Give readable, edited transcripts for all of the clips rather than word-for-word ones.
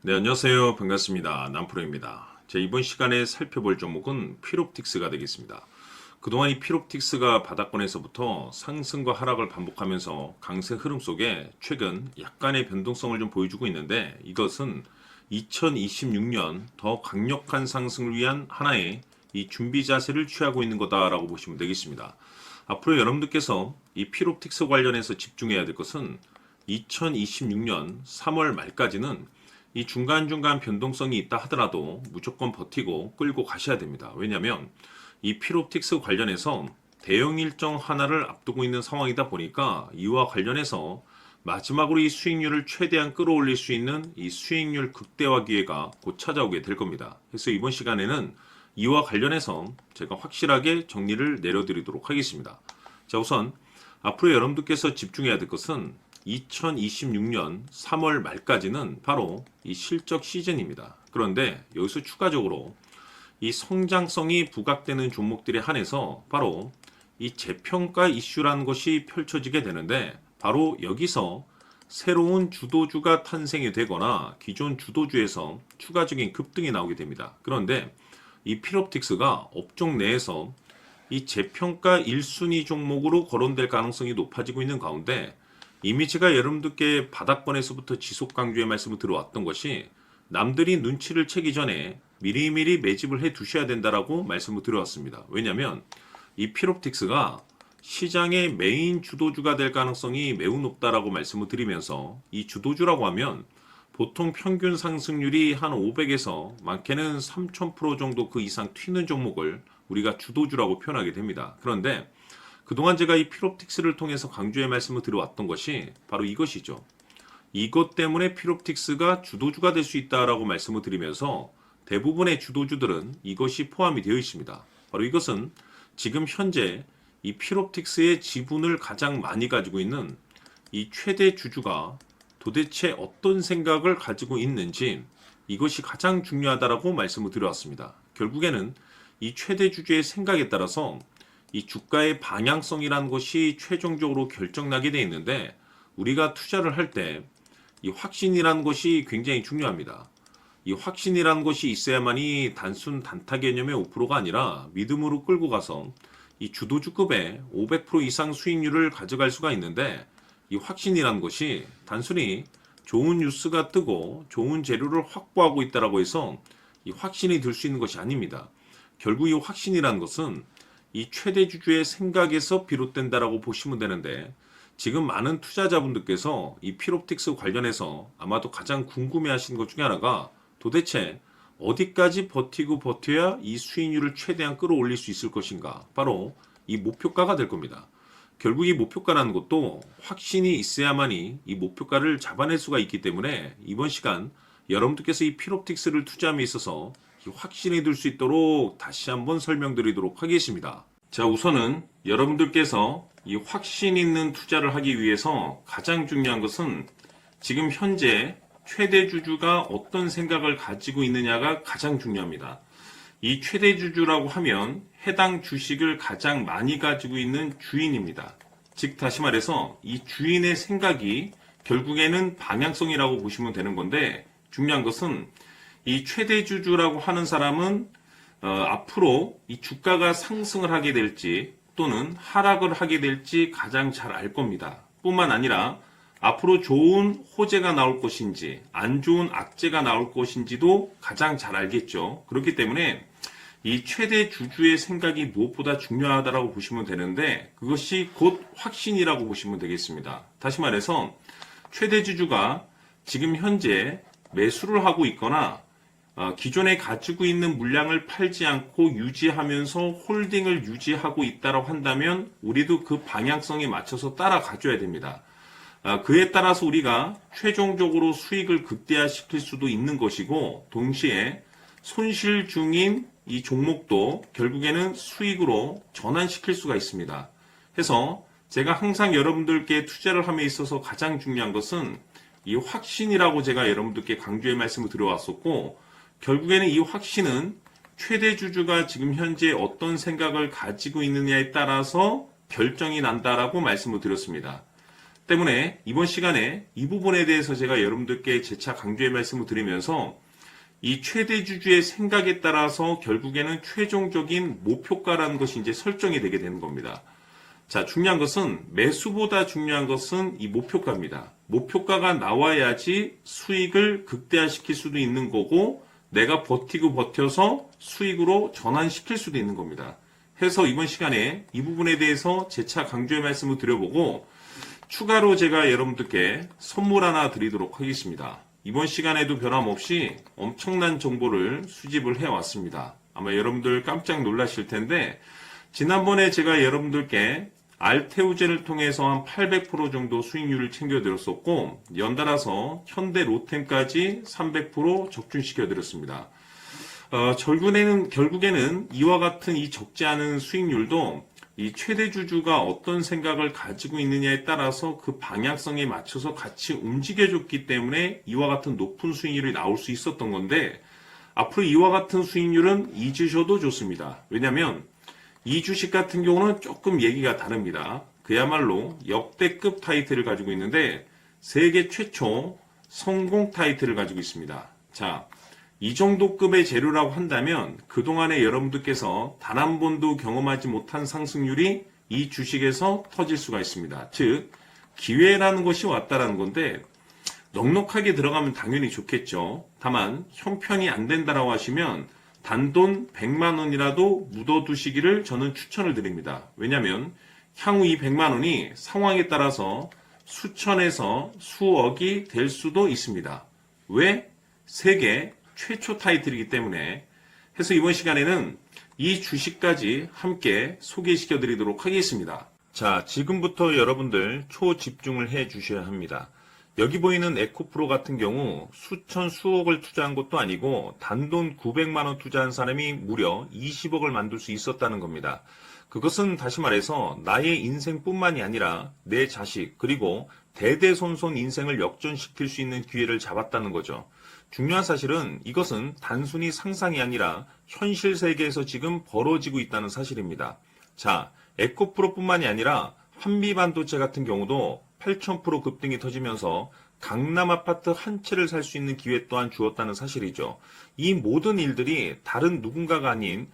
네, 안녕하세요. 반갑습니다. 남프로입니다. 이번 시간에 살펴볼 종목은 피롭틱스가 되겠습니다. 그동안 이 피롭틱스가 바닥권에서부터 상승과 하락을 반복하면서 강세 흐름 속에 최근 약간의 변동성을 좀 보여주고 있는데, 이것은 2026년 더 강력한 상승을 위한 하나의 이 준비 자세를 취하고 있는 거다라고 보시면 되겠습니다. 앞으로 여러분들께서 이 피롭틱스 관련해서 집중해야 될 것은 2026년 3월 말까지는 이 중간중간 변동성이 있다 하더라도 무조건 버티고 끌고 가셔야 됩니다. 왜냐하면 이 피롭틱스 관련해서 대형 일정 하나를 앞두고 있는 상황이다 보니까 이와 관련해서 마지막으로 이 수익률을 최대한 끌어올릴 수 있는 이 수익률 극대화 기회가 곧 찾아오게 될 겁니다. 그래서 이번 시간에는 이와 관련해서 제가 확실하게 정리를 내려드리도록 하겠습니다. 자, 우선 앞으로 여러분들께서 집중해야 될 것은 2026년 3월 말까지는 바로 이 실적 시즌입니다. 그런데 여기서 추가적으로 이 성장성이 부각되는 종목들에 한해서 바로 이 재평가 이슈라는 것이 펼쳐지게 되는데, 바로 여기서 새로운 주도주가 탄생이 되거나 기존 주도주에서 추가적인 급등이 나오게 됩니다. 그런데 이 피롭틱스가 업종 내에서 이 재평가 1순위 종목으로 거론될 가능성이 높아지고 있는 가운데, 이미 제가 여러분들께 바닥권에서부터 지속 강조의 말씀을 들어왔던 것이 남들이 눈치를 채기 전에 미리미리 매집을 해 두셔야 된다라고 말씀을 드려왔습니다. 왜냐하면 이 피롭틱스가 시장의 메인 주도주가 될 가능성이 매우 높다라고 말씀을 드리면서, 이 주도주라고 하면 보통 평균 상승률이 한 500에서 많게는 3000% 정도 그 이상 튀는 종목을 우리가 주도주라고 표현하게 됩니다. 그런데 그동안 제가 이 피롭틱스를 통해서 강조의 말씀을 드려왔던 것이 바로 이것이죠. 이것 때문에 피롭틱스가 주도주가 될 수 있다라고 말씀을 드리면서 대부분의 주도주들은 이것이 포함이 되어 있습니다. 바로 이것은 지금 현재 이 피롭틱스의 지분을 가장 많이 가지고 있는 이 최대 주주가 도대체 어떤 생각을 가지고 있는지, 이것이 가장 중요하다라고 말씀을 드려왔습니다. 결국에는 이 최대 주주의 생각에 따라서 이 주가의 방향성이라는 것이 최종적으로 결정나게 돼 있는데, 우리가 투자를 할 때 이 확신이라는 것이 굉장히 중요합니다. 이 확신이라는 것이 있어야만이 단순 단타 개념의 5%가 아니라 믿음으로 끌고 가서 이 주도주급의 500% 이상 수익률을 가져갈 수가 있는데, 이 확신이라는 것이 단순히 좋은 뉴스가 뜨고 좋은 재료를 확보하고 있다라고 해서 이 확신이 들 수 있는 것이 아닙니다. 결국 이 확신이라는 것은 이 최대 주주의 생각에서 비롯된다라고 보시면 되는데, 지금 많은 투자자분들께서 이 피롭틱스 관련해서 아마도 가장 궁금해하시는 것 중에 하나가 도대체 어디까지 버티고 버텨야 이 수익률을 최대한 끌어올릴 수 있을 것인가, 바로 이 목표가가 될 겁니다. 결국 이 목표가라는 것도 확신이 있어야만이 이 목표가를 잡아낼 수가 있기 때문에, 이번 시간 여러분들께서 이 피롭틱스를 투자함에 있어서 확신이 들 수 있도록 다시 한번 설명드리도록 하겠습니다. 자, 우선은 여러분들께서 이 확신 있는 투자를 하기 위해서 가장 중요한 것은 지금 현재 최대 주주가 어떤 생각을 가지고 있느냐가 가장 중요합니다. 이 최대 주주라고 하면 해당 주식을 가장 많이 가지고 있는 주인입니다. 즉 다시 말해서 이 주인의 생각이 결국에는 방향성이라고 보시면 되는 건데, 중요한 것은 이 최대 주주라고 하는 사람은 앞으로 이 주가가 상승을 하게 될지 또는 하락을 하게 될지 가장 잘 알 겁니다. 뿐만 아니라 앞으로 좋은 호재가 나올 것인지 안 좋은 악재가 나올 것인지도 가장 잘 알겠죠. 그렇기 때문에 이 최대 주주의 생각이 무엇보다 중요하다고 보시면 되는데, 그것이 곧 확신이라고 보시면 되겠습니다. 다시 말해서 최대 주주가 지금 현재 매수를 하고 있거나 기존에 가지고 있는 물량을 팔지 않고 유지하면서 홀딩을 유지하고 있다고 한다면 우리도 그 방향성에 맞춰서 따라가줘야 됩니다. 그에 따라서 우리가 최종적으로 수익을 극대화시킬 수도 있는 것이고, 동시에 손실 중인 이 종목도 결국에는 수익으로 전환시킬 수가 있습니다. 해서 제가 항상 여러분들께 투자를 함에 있어서 가장 중요한 것은 이 확신이라고 제가 여러분들께 강조의 말씀을 드려왔었고, 결국에는 이 확신은 최대 주주가 지금 현재 어떤 생각을 가지고 있느냐에 따라서 결정이 난다라고 말씀을 드렸습니다. 때문에 이번 시간에 이 부분에 대해서 제가 여러분들께 재차 강조의 말씀을 드리면서 이 최대 주주의 생각에 따라서 결국에는 최종적인 목표가라는 것이 이제 설정이 되게 되는 겁니다. 자, 중요한 것은 매수보다 중요한 것은 이 목표가입니다. 목표가가 나와야지 수익을 극대화시킬 수도 있는 거고 내가 버티고 버텨서 수익으로 전환시킬 수도 있는 겁니다. 해서 이번 시간에 이 부분에 대해서 재차 강조의 말씀을 드려보고 추가로 제가 여러분들께 선물 하나 드리도록 하겠습니다. 이번 시간에도 변함없이 엄청난 정보를 수집을 해왔습니다. 아마 여러분들 깜짝 놀라실 텐데 지난번에 제가 여러분들께 알테우제를 통해서 한 800% 정도 수익률을 챙겨드렸었고 연달아서 현대 로템까지 300% 적중시켜드렸습니다. 결국에는 이와 같은 이 적지 않은 수익률도 이 최대 주주가 어떤 생각을 가지고 있느냐에 따라서 그 방향성에 맞춰서 같이 움직여줬기 때문에 이와 같은 높은 수익률이 나올 수 있었던 건데 앞으로 이와 같은 수익률은 잊으셔도 좋습니다. 왜냐하면 이 주식 같은 경우는 조금 얘기가 다릅니다. 그야말로 역대급 타이틀을 가지고 있는데 세계 최초 성공 타이틀을 가지고 있습니다. 자, 이 정도 급의 재료라고 한다면 그동안에 여러분들께서 단 한 번도 경험하지 못한 상승률이 이 주식에서 터질 수가 있습니다. 즉 기회라는 것이 왔다라는 건데 넉넉하게 들어가면 당연히 좋겠죠. 다만 형편이 안 된다라고 하시면 단돈 100만 원이라도 묻어두시기를 저는 추천을 드립니다. 왜냐하면 향후 이 100만 원이 상황에 따라서 수천에서 수억이 될 수도 있습니다. 왜? 세계 최초 타이틀이기 때문에 해서 이번 시간에는 이 주식까지 함께 소개시켜 드리도록 하겠습니다. 자, 지금부터 여러분들 초집중을 해 주셔야 합니다. 여기 보이는 에코프로 같은 경우 수천 수억을 투자한 것도 아니고 단돈 900만 원 투자한 사람이 무려 20억을 만들 수 있었다는 겁니다. 그것은 다시 말해서 나의 인생뿐만이 아니라 내 자식 그리고 대대손손 인생을 역전시킬 수 있는 기회를 잡았다는 거죠. 중요한 사실은 이것은 단순히 상상이 아니라 현실 세계에서 지금 벌어지고 있다는 사실입니다. 자, 에코프로뿐만이 아니라 한미반도체 같은 경우도 8,000% 급등이 터지면서 강남 아파트 한 채를 살 수 있는 기회 또한 주었다는 사실이죠. 이 모든 일들이 다른 누군가가 아닌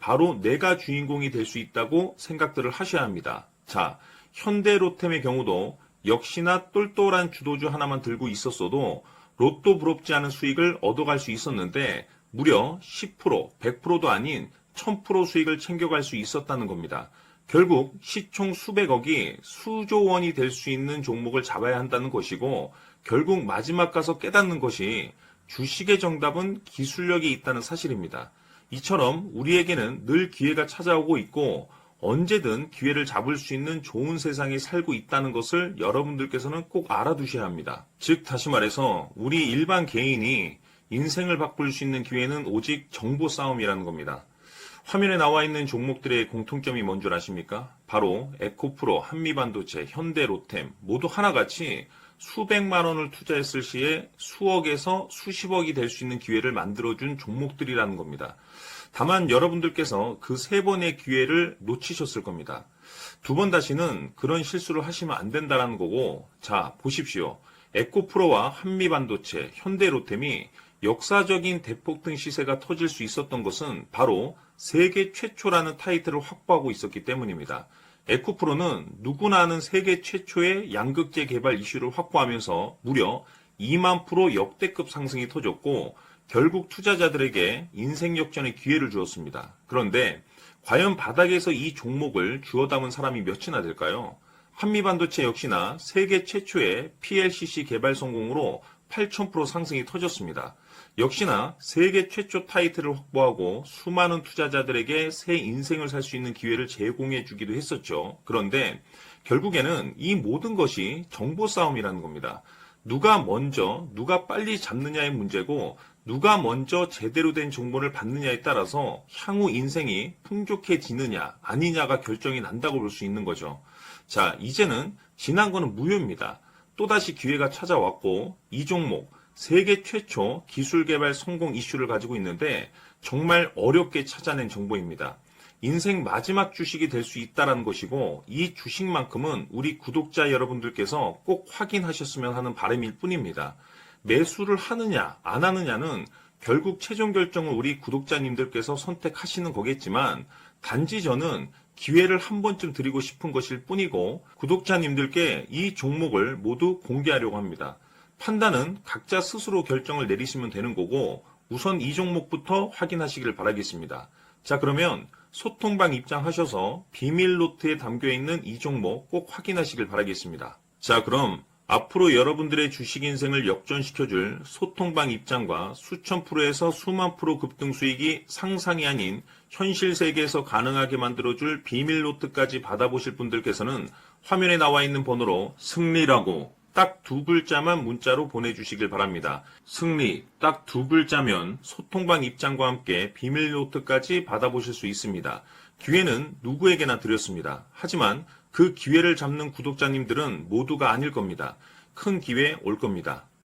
바로 내가 주인공이 될 수 있다고 생각들을 하셔야 합니다. 자, 현대로템의 경우도 역시나 똘똘한 주도주 하나만 들고 있었어도 로또 부럽지 않은 수익을 얻어갈 수 있었는데 무려 10%, 100%도 아닌 1000% 수익을 챙겨갈 수 있었다는 겁니다. 결국 시총 수백억이 수조 원이 될 수 있는 종목을 잡아야 한다는 것이고 결국 마지막 가서 깨닫는 것이 주식의 정답은 기술력이 있다는 사실입니다. 이처럼 우리에게는 늘 기회가 찾아오고 있고 언제든 기회를 잡을 수 있는 좋은 세상에 살고 있다는 것을 여러분들께서는 꼭 알아두셔야 합니다. 즉 다시 말해서 우리 일반 개인이 인생을 바꿀 수 있는 기회는 오직 정보 싸움이라는 겁니다. 화면에 나와 있는 종목들의 공통점이 뭔 줄 아십니까? 바로 에코프로, 한미반도체, 현대로템 모두 하나같이 수백만 원을 투자했을 시에 수억에서 수십억이 될 수 있는 기회를 만들어준 종목들이라는 겁니다. 다만 여러분들께서 그 세 번의 기회를 놓치셨을 겁니다. 두 번 다시는 그런 실수를 하시면 안 된다는 거고 자 보십시오. 에코프로와 한미반도체, 현대로템이 역사적인 대폭등 시세가 터질 수 있었던 것은 바로 세계 최초라는 타이틀을 확보하고 있었기 때문입니다. 에코프로는 누구나 아는 세계 최초의 양극재 개발 이슈를 확보하면서 무려 2만 프로 역대급 상승이 터졌고 결국 투자자들에게 인생 역전의 기회를 주었습니다. 그런데 과연 바닥에서 이 종목을 주워 담은 사람이 몇이나 될까요? 한미반도체 역시나 세계 최초의 PLCC 개발 성공으로 8,000% 상승이 터졌습니다. 역시나 세계 최초 타이틀을 확보하고 수많은 투자자들에게 새 인생을 살 수 있는 기회를 제공해 주기도 했었죠. 그런데 결국에는 이 모든 것이 정보 싸움이라는 겁니다. 누가 먼저, 누가 빨리 잡느냐의 문제고 누가 먼저 제대로 된 정보를 받느냐에 따라서 향후 인생이 풍족해지느냐 아니냐가 결정이 난다고 볼 수 있는 거죠. 자, 이제는 지난 거는 무효입니다. 또다시 기회가 찾아왔고 이 종목 세계 최초 기술 개발 성공 이슈를 가지고 있는데 정말 어렵게 찾아낸 정보입니다. 인생 마지막 주식이 될 수 있다는 것이고 이 주식만큼은 우리 구독자 여러분들께서 꼭 확인하셨으면 하는 바람일 뿐입니다. 매수를 하느냐 안 하느냐는 결국 최종 결정을 우리 구독자님들께서 선택하시는 거겠지만 단지 저는 기회를 한 번쯤 드리고 싶은 것일 뿐이고 구독자님들께 이 종목을 모두 공개하려고 합니다. 판단은 각자 스스로 결정을 내리시면 되는 거고 우선 이 종목부터 확인하시길 바라겠습니다. 자, 그러면 소통방 입장하셔서 비밀 노트에 담겨있는 이 종목 꼭 확인하시길 바라겠습니다. 자, 그럼 앞으로 여러분들의 주식 인생을 역전시켜줄 소통방 입장과 수천 프로에서 수만 프로 급등 수익이 상상이 아닌 현실 세계에서 가능하게 만들어줄 비밀 노트까지 받아보실 분들께서는 화면에 나와 있는 번호로 승리라고 딱 두 글자만 문자로 보내주시길 바랍니다. 승리 딱 두 글자면 소통방 입장과 함께 비밀 노트까지 받아보실 수 있습니다. 기회는 누구에게나 드렸습니다. 하지만 그 기회를 잡는 구독자님들은 모두가 아닐 겁니다. 큰 기회 올 겁니다.